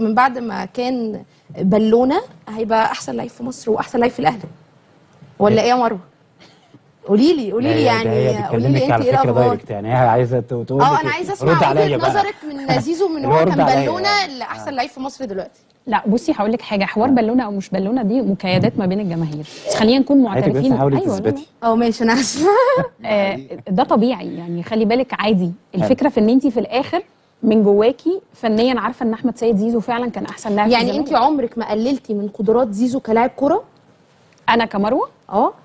من بعد ما كان بالونه هيبقى احسن لعيب في مصر واحسن لعيب في الاهلي، ولا ايه يا مروه؟ قولي لي يعني، قولي لي انت ايه الاخبار؟ يعني هي عايزه تقول لك انا عايزه اسمع وجهه نظرك من زيزو من هو كان بالونه لاحسن لعيب في مصر دلوقتي. لا بصي هقول لك حاجه، حوار بالونه او مش بالونه دي مكايدات ما بين الجماهير، بس خلينا نكون معترفين. ايوه ماشي انا اسفه. ده طبيعي يعني، خلي بالك عادي. الفكره في ان انت في الاخر من جواكي فنيا عارفه ان احمد سيد زيزو فعلا كان احسن لاعب. يعني انت عمرك ما قللتي من قدرات زيزو كلاعب كره؟ انا كمروه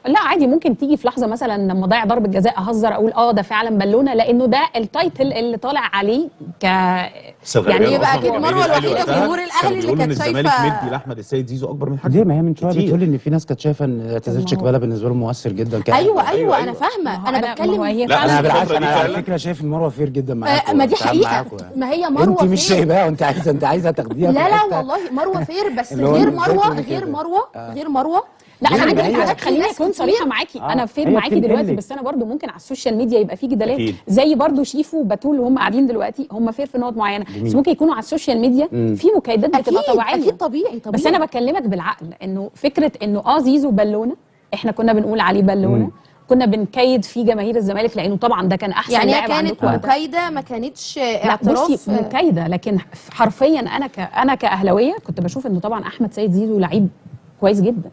لا عادي، ممكن تيجي في لحظه مثلا لما ضيع ضربه جزاء اهزر اقول ده فعلا بالونه، لانه ده التايتل اللي طالع عليه يعني يبقى اكيد مروه الوحيده جمهور الاهلي اللي كانت شايفه الزمالك مدي لاحمد السيد زيزو اكبر من حجمه. ليه؟ ما هي من شويه بتقول ان في ناس كانت شايفه ان اعتزال شيكابالا بالنسبه له مؤثر جدا. ايوه انا فاهمه، انا بتكلم. لا انا بالعكس، انا على فكره شايف ان مروه فير جدا معاكم. ما دي حقيقه، ما هي مروه انت مش شايفاها وانت عايزه تاخديها. لا والله مروه فير، بس غير مروه. لا انا خليني اكون صريحه معاكي، انا فين معاكي دلوقتي، بس انا برضو ممكن على السوشيال ميديا يبقى في جدالات زي برضو شيفو وبتول وهم قاعدين دلوقتي، هم فير في نقط معينه، بس ممكن يكونوا على السوشيال ميديا في مكايدات بتبقى طبيعيه. اكيد طبيعي. بس انا بكلمك بالعقل، انه فكره انه زيزو بالونه، احنا كنا بنقول عليه بالونه، كنا بنكيد فيه جماهير الزمالك لانه طبعا ده كان احسن يعني لاعب كانت مكايده، ما كانتش اعتراف. بصي مكايده، لكن حرفيا انا كاهلاويه كنت بشوف انه طبعا احمد سيد زيزو لعيب كويس جدا.